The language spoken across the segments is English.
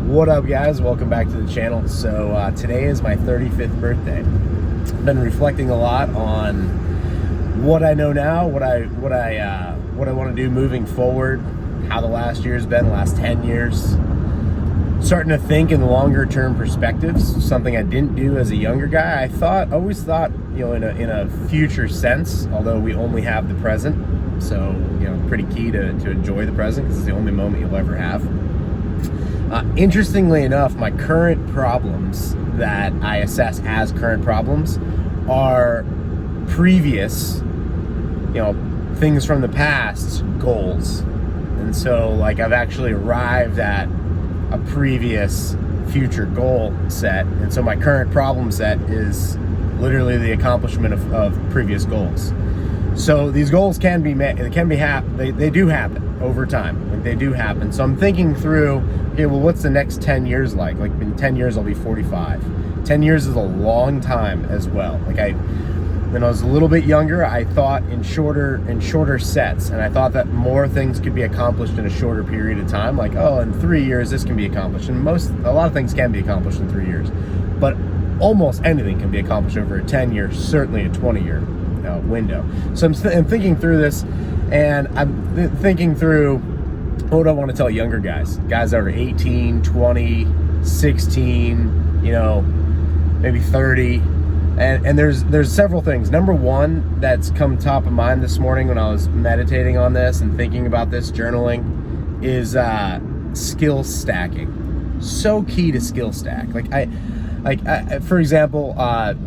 What up, guys? Welcome back to the channel. So today is my 35th birthday. I've been reflecting a lot on what I know now, what I want to do moving forward, how the last year's been, the last 10 years. Starting to think in longer term perspectives, something I didn't do as a younger guy. I always thought, in a future sense, although we only have the present. So, pretty key to enjoy the present because it's the only moment you'll ever have. Interestingly enough, my current problems that I assess as current problems are previous, things from the past goals. And so, I've actually arrived at a previous future goal set. And so my current problem set is literally the accomplishment of previous goals. So these goals can be met, they do happen over time. They do happen. So I'm thinking through, okay, well, what's the next 10 years like? In 10 years, I'll be 45. 10 years is a long time as well. When I was a little bit younger, I thought in shorter sets, and I thought that more things could be accomplished in a shorter period of time. In 3 years, this can be accomplished. And a lot of things can be accomplished in 3 years, but almost anything can be accomplished over a 10-year, certainly a 20-year window. So I'm thinking through this, and I'm thinking through, what do I want to tell younger guys that are 18, 20, 16, maybe 30. And there's several things. Number one that's come top of mind this morning when I was meditating on this and thinking about this, journaling, is skill stacking. So key to skill stack. For example,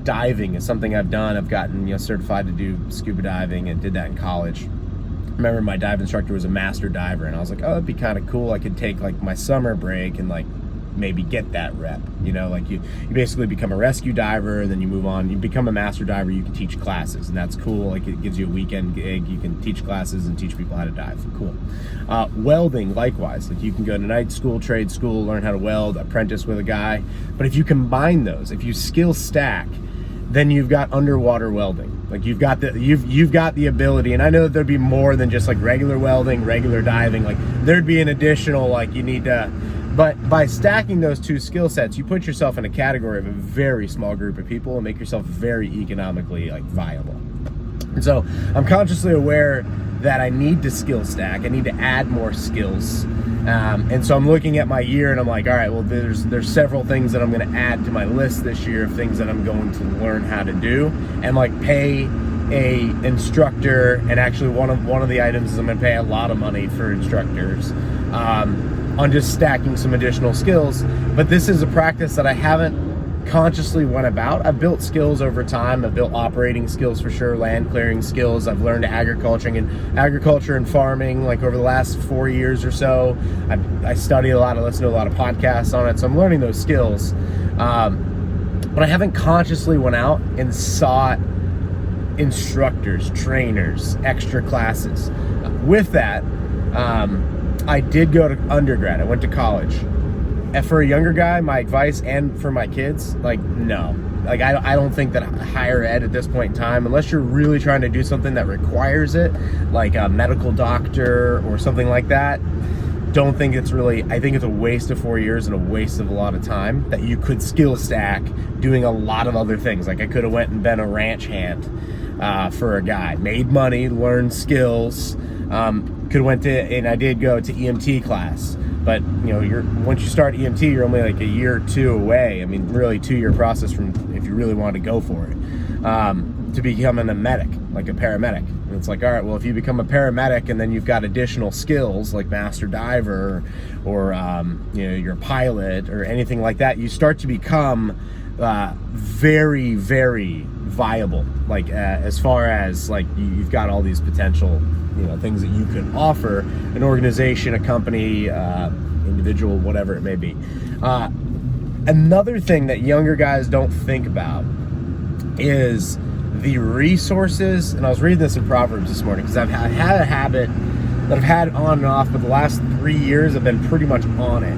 diving is something I've done. I've gotten certified to do scuba diving and did that in college. I remember my dive instructor was a master diver, and I was like, oh, that'd be kind of cool. I could take my summer break and maybe get that rep. You basically become a rescue diver, and then you move on. You become a master diver, you can teach classes, and that's cool. It gives you a weekend gig. You can teach classes and teach people how to dive. Cool. Welding, likewise. You can go to night school, trade school, learn how to weld, apprentice with a guy. But if you combine those, if you skill stack, then you've got underwater welding. You've got the ability, and I know that there'd be more than just regular welding, regular diving. There'd be an additional, you need to. But by stacking those two skill sets, you put yourself in a category of a very small group of people and make yourself very economically viable. And so I'm consciously aware that I need to skill stack. I need to add more skills. And so I'm looking at my year and I'm like, all right, well, there's several things that I'm going to add to my list this year of things that I'm going to learn how to do, and pay a instructor. And actually one of the items is I'm going to pay a lot of money for instructors. On just stacking some additional skills. But this is a practice that I haven't consciously went about. I've built skills over time. I've built operating skills for sure, land clearing skills. I've learned agriculture and farming over the last 4 years or so. I study a lot, I listen to a lot of podcasts on it, so I'm learning those skills. But I haven't consciously went out and sought instructors, trainers, extra classes. With that, I did go to undergrad. I went to college. And for a younger guy, my advice, and for my kids, no. I don't think that higher ed at this point in time, unless you're really trying to do something that requires it, like a medical doctor or something like that, don't think it's really, I think it's a waste of 4 years and a waste of a lot of time that you could skill stack doing a lot of other things. I could have went and been a ranch hand for a guy, made money, learned skills, could have went to, and I did go to EMT class, but once you start EMT, you're only a year or two away. Really 2-year process from, if you really want to go for it, to becoming a medic, a paramedic. And it's all right, well, if you become a paramedic and then you've got additional skills like master diver or you're a pilot or anything like that, you start to become very, very viable, as far as you've got all these potential things that you can offer an organization, a company, individual, whatever it may be. Another thing that younger guys don't think about is the resources, and I was reading this in Proverbs this morning because I've had a habit that I've had on and off, but the last 3 years I've been pretty much on it,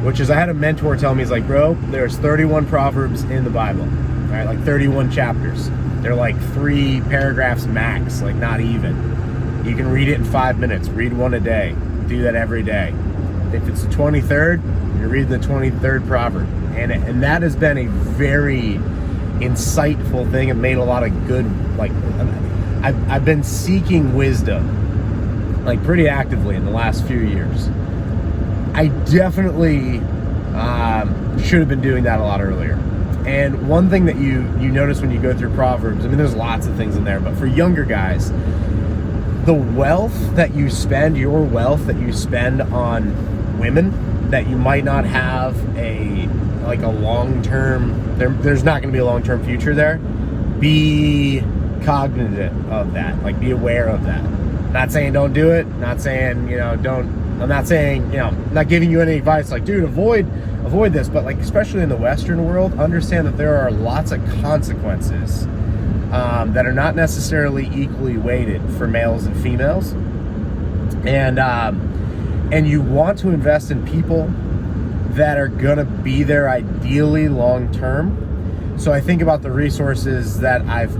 which is I had a mentor tell me, he's bro, there's 31 Proverbs in the Bible, all right, 31 chapters. They're 3 paragraphs max, not even. You can read it in 5 minutes. Read one a day. Do that every day. If it's the 23rd, You're reading the 23rd proverb. And that has been a very insightful thing and made a lot of good, like, I've been seeking wisdom, like, pretty actively in the last few years. I definitely should have been doing that a lot earlier. And one thing that you notice when you go through Proverbs, I mean, there's lots of things in there, but for younger guys, the wealth that you spend, your wealth that you spend on women that you might not have a long-term, there's not going to be a long-term future there. Be cognizant of that, like, be aware of that. Not saying don't do it, not saying, I'm not saying, not giving you any advice like, dude, avoid this, but, like, especially in the Western world, understand that there are lots of consequences that are not necessarily equally weighted for males and females, and you want to invest in people that are gonna be there ideally long term. So I think about the resources that I've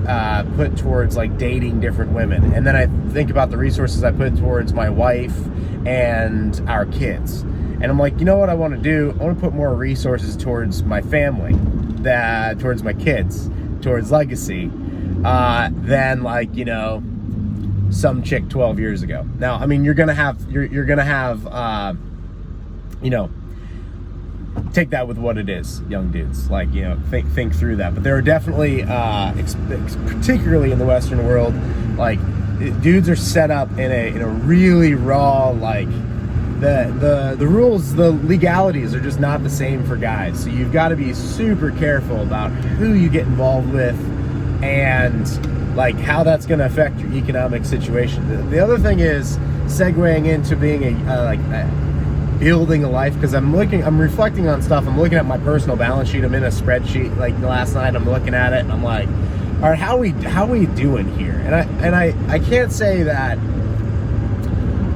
put towards, like, dating different women, and then I think about the resources I put towards my wife and our kids. And I'm like, you know what I want to do? I want to put more resources towards my family, towards my kids, towards legacy, than, like, some chick 12 years ago. Now, I mean, you're gonna have, take that with what it is, young dudes. Like, think through that. But there are definitely, particularly in the Western world, like, dudes are set up in a really raw, like, the rules, the legalities are just not the same for guys. So you've got to be super careful about who you get involved with and, like, how that's going to affect your economic situation. The other thing is segueing into being building a life, because I'm reflecting on stuff. I'm looking at my personal balance sheet. I'm in a spreadsheet. Like, last night I'm looking at it and I'm like, all right, how are we doing here? And I can't say that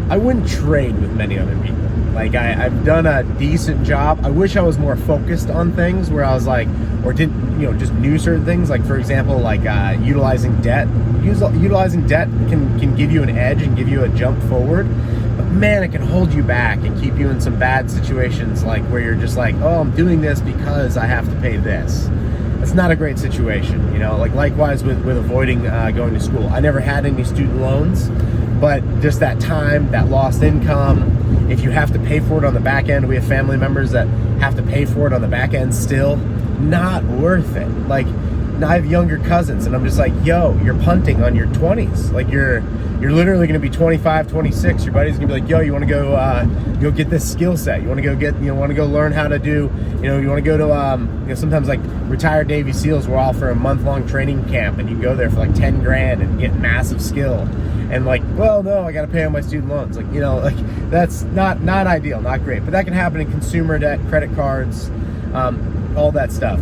I wouldn't trade with many other people. Like, I've done a decent job. I wish I was more focused on things where I was like, or didn't, just knew certain things. Like, for example, like, utilizing debt. Utilizing debt can give you an edge and give you a jump forward. But man, it can hold you back and keep you in some bad situations, like where you're just like, oh, I'm doing this because I have to pay this. It's not a great situation, like, likewise with avoiding going to school. I never had any student loans, but just that time, that lost income, if you have to pay for it on the back end, we have family members that have to pay for it on the back end still, not worth it. Like, I have younger cousins and I'm just like, yo, you're punting on your 20s. Like, you're literally going to be 25, 26. Your buddy's going to be like, yo, you want to go get this skill set. You want to go learn how to do, you want to go to, sometimes, like, retired Navy SEALs will offer a month-long training camp and you go there for like 10 grand and get massive skill. And, like, well, no, I got to pay on my student loans. Like, like, that's not ideal, not great. But that can happen in consumer debt, credit cards, all that stuff.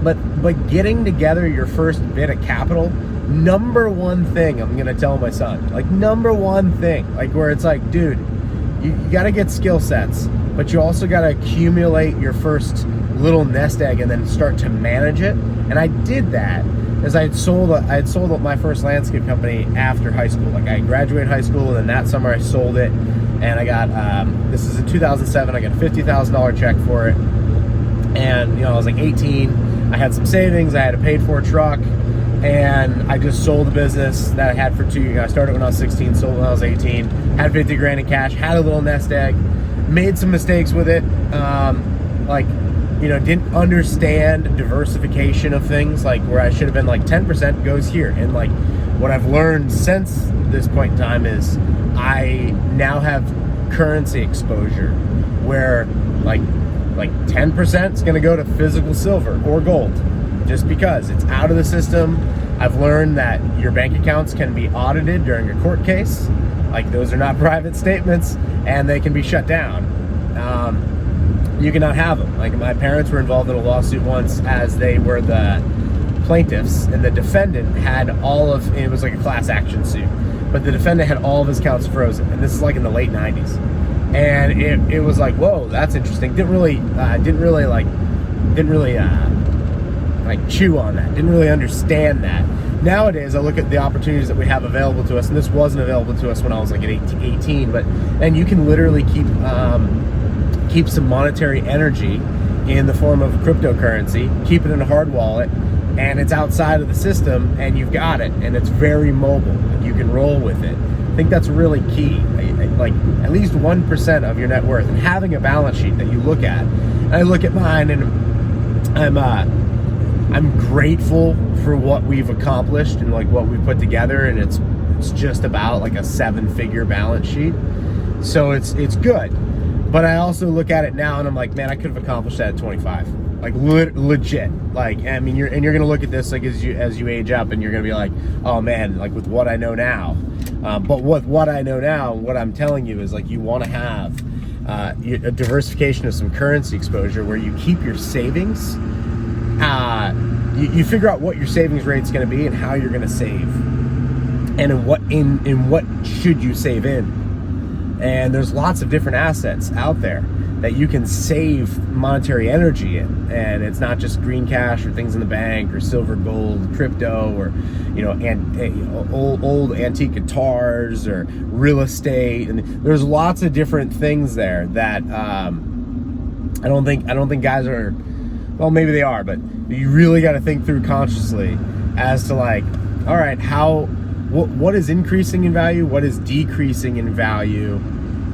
But getting together your first bit of capital, number one thing I'm going to tell my son, like, number one thing, like, where it's like, dude, you got to get skill sets, but you also got to accumulate your first little nest egg and then start to manage it. And I did that as I had sold my first landscape company after high school. Like, I graduated high school, and then that summer I sold it, and I got, this is in 2007, I got a $50,000 check for it. And, I was like 18. I had some savings. I had a paid-for truck, and I just sold the business that I had for 2 years. I started when I was 16, sold when I was 18, had 50 grand in cash, had a little nest egg, made some mistakes with it, didn't understand diversification of things, like, where I should have been like 10% goes here. And, like, what I've learned since this point in time is I now have currency exposure where, like 10% is going to go to physical silver or gold, just because it's out of the system. I've learned that your bank accounts can be audited during a court case. Like, those are not private statements, and they can be shut down. You cannot have them. Like, my parents were involved in a lawsuit once as they were the plaintiffs, and the defendant had it was like a class action suit, but the defendant had all of his accounts frozen, and this is like in the late 90s. And it was like, whoa, that's interesting. Didn't really chew on that. Didn't really understand that. Nowadays, I look at the opportunities that we have available to us, and this wasn't available to us when I was like at 18. And you can literally keep keep some monetary energy in the form of cryptocurrency, keep it in a hard wallet, and it's outside of the system, and you've got it, and it's very mobile. You can roll with it. I think that's really key. Like at least 1% of your net worth, and having a balance sheet that you look at. And I look at mine, and I'm grateful for what we've accomplished and like what we've put together, and it's just about like a 7-figure balance sheet. So it's good. But I also look at it now and I'm like, man, I could have accomplished that at 25. Like legit. Like, I mean, you're gonna look at this like as you age up, and you're gonna be like, oh man, like with what I know now. But with what I know now, what I'm telling you is like you want to have a diversification of some currency exposure where you keep your savings. You figure out what your savings rate's going to be and how you're going to save, and in what should you save in. And there's lots of different assets out there that you can save monetary energy in, and it's not just green cash or things in the bank or silver, gold, crypto, or old antique guitars or real estate. And there's lots of different things there that I don't think guys are. Well, maybe they are, but you really got to think through consciously as to like, all right, what is increasing in value, what is decreasing in value,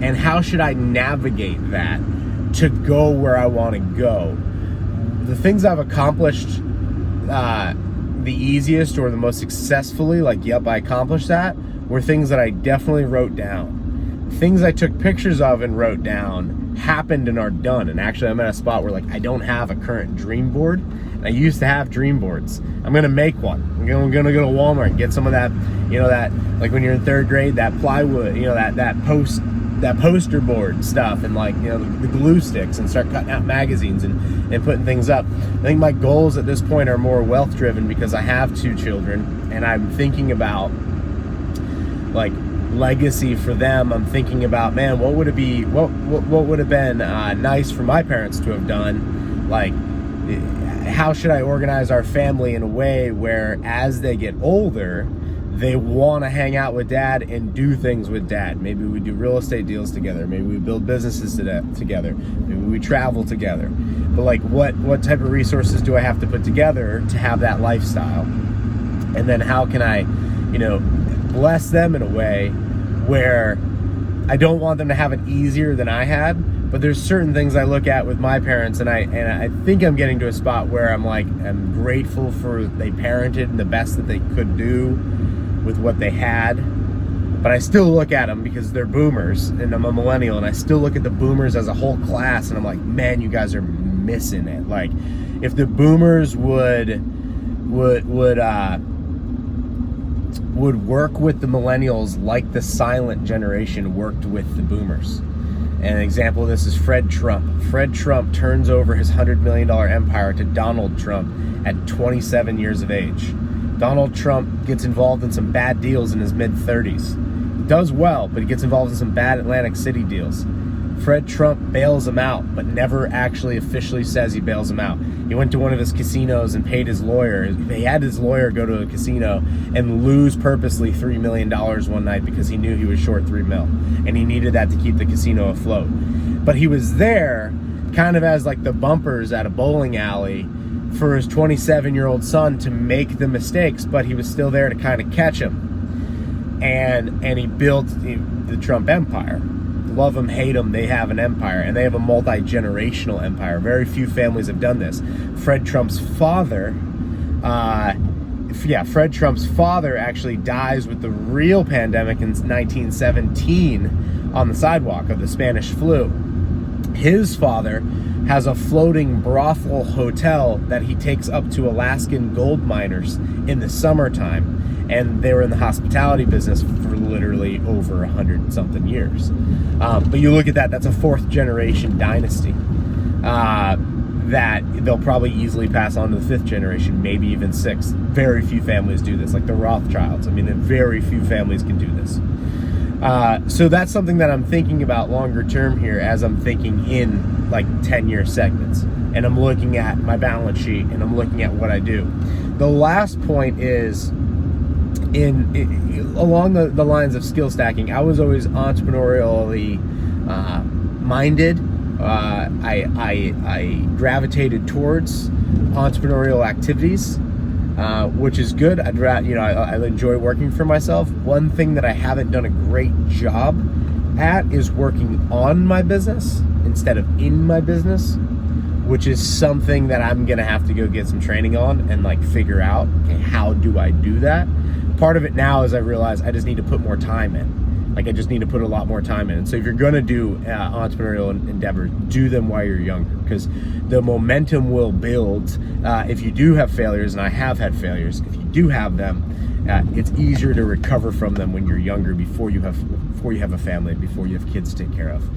and how should I navigate that to go where I want to go. The things I've accomplished the easiest or the most successfully, like, yep, I accomplished that, were things that I definitely wrote down. Things I took pictures of and wrote down happened and are done. And actually, I'm at a spot where like I don't have a current dream board. And I used to have dream boards. I'm gonna make one. I'm gonna go to Walmart and get some of that, that like when you're in 3rd grade, that plywood, that poster board stuff, and like the glue sticks, and start cutting out magazines and putting things up. I think my goals at this point are more wealth driven because I have 2 children, and I'm thinking about like legacy for them. I'm thinking about, man, what would it be? What would have been nice for my parents to have done? Like, how should I organize our family in a way where, as they get older, they want to hang out with dad and do things with dad? Maybe we do real estate deals together. Maybe we build businesses together. Maybe we travel together. But like, what type of resources do I have to put together to have that lifestyle? And then how can I, bless them in a way where I don't want them to have it easier than I had, but there's certain things I look at with my parents, and I think I'm getting to a spot where I'm grateful for they parented in the best that they could do with what they had. But I still look at them because they're boomers and I'm a millennial, and I still look at the boomers as a whole class, and I'm like, man, you guys are missing it. Like, if the boomers would work with the millennials like the silent generation worked with the boomers. And an example of this is Fred Trump. Fred Trump turns over his $100 million empire to Donald Trump at 27 years of age. Donald Trump gets involved in some bad deals in his mid-30s. He does well, but he gets involved in some bad Atlantic City deals. Fred Trump bails him out, but never actually officially says he bails him out. He went to one of his casinos and paid his lawyer. He had his lawyer go to a casino and lose purposely $3 million one night because he knew he was short $3 million, and he needed that to keep the casino afloat. But he was there kind of as like the bumpers at a bowling alley for his 27-year-old son to make the mistakes, but he was still there to kind of catch him. And he built the Trump empire. Love them, hate them, they have an empire, and they have a multi-generational empire. Very few families have done this. Fred Trump's father actually dies with the real pandemic in 1917 on the sidewalk of the Spanish flu. His father has a floating brothel hotel that he takes up to Alaskan gold miners in the summertime. And they were in the hospitality business for literally over 100-something years. But you look at that's a 4th-generation dynasty that they'll probably easily pass on to the 5th generation, maybe even 6th. Very few families do this, like the Rothschilds. I mean, very few families can do this. So that's something that I'm thinking about longer term here, as I'm thinking in like 10-year segments. And I'm looking at my balance sheet, and I'm looking at what I do. The last point is, along the lines of skill stacking, I was always entrepreneurially minded, I gravitated towards entrepreneurial activities, which is good. I enjoy working for myself. One thing that I haven't done a great job at is working on my business instead of in my business, which is something that I'm gonna have to go get some training on and like figure out, okay, how do I do that? Part of it now is I realize I just need to put more time in. Like I just need to put a lot more time in. So if you're gonna do entrepreneurial endeavors, do them while you're younger, because the momentum will build. If you do have failures, and I have had failures, if you do have them, it's easier to recover from them when you're younger, before you have a family, before you have kids to take care of.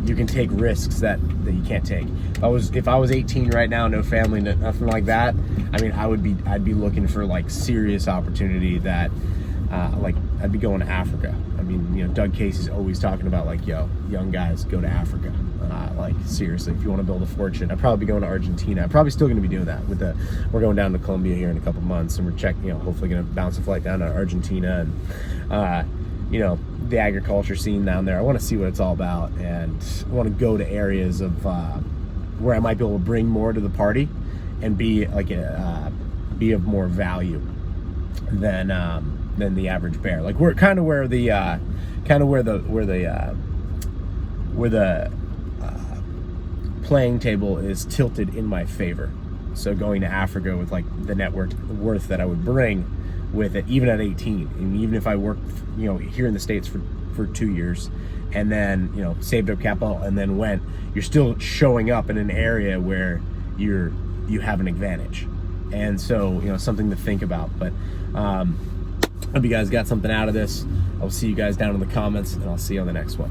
You can take risks that you can't take. If I was 18 right now, no family, nothing like that, I mean, I'd be looking for like serious opportunity that, like I'd be going to Africa. I mean, Doug Casey's always talking about like, yo, young guys, go to Africa. Like seriously, if you want to build a fortune, I'd probably be going to Argentina. I'm probably still going to be doing that we're going down to Colombia here in a couple months, and we're hopefully going to bounce a flight down to Argentina, and the agriculture scene down there. I want to see what it's all about, and I want to go to areas of where I might be able to bring more to the party and be of more value than the average bear. Like we're kind of where the playing table is tilted in my favor. So going to Africa with like the net worth that I would bring with it, even at 18, and even if I worked here in the States for 2 years, and then saved up capital and then went, you're still showing up in an area where you have an advantage. And so something to think about. But hope you guys got something out of this. I'll see you guys down in the comments, and I'll see you on the next one.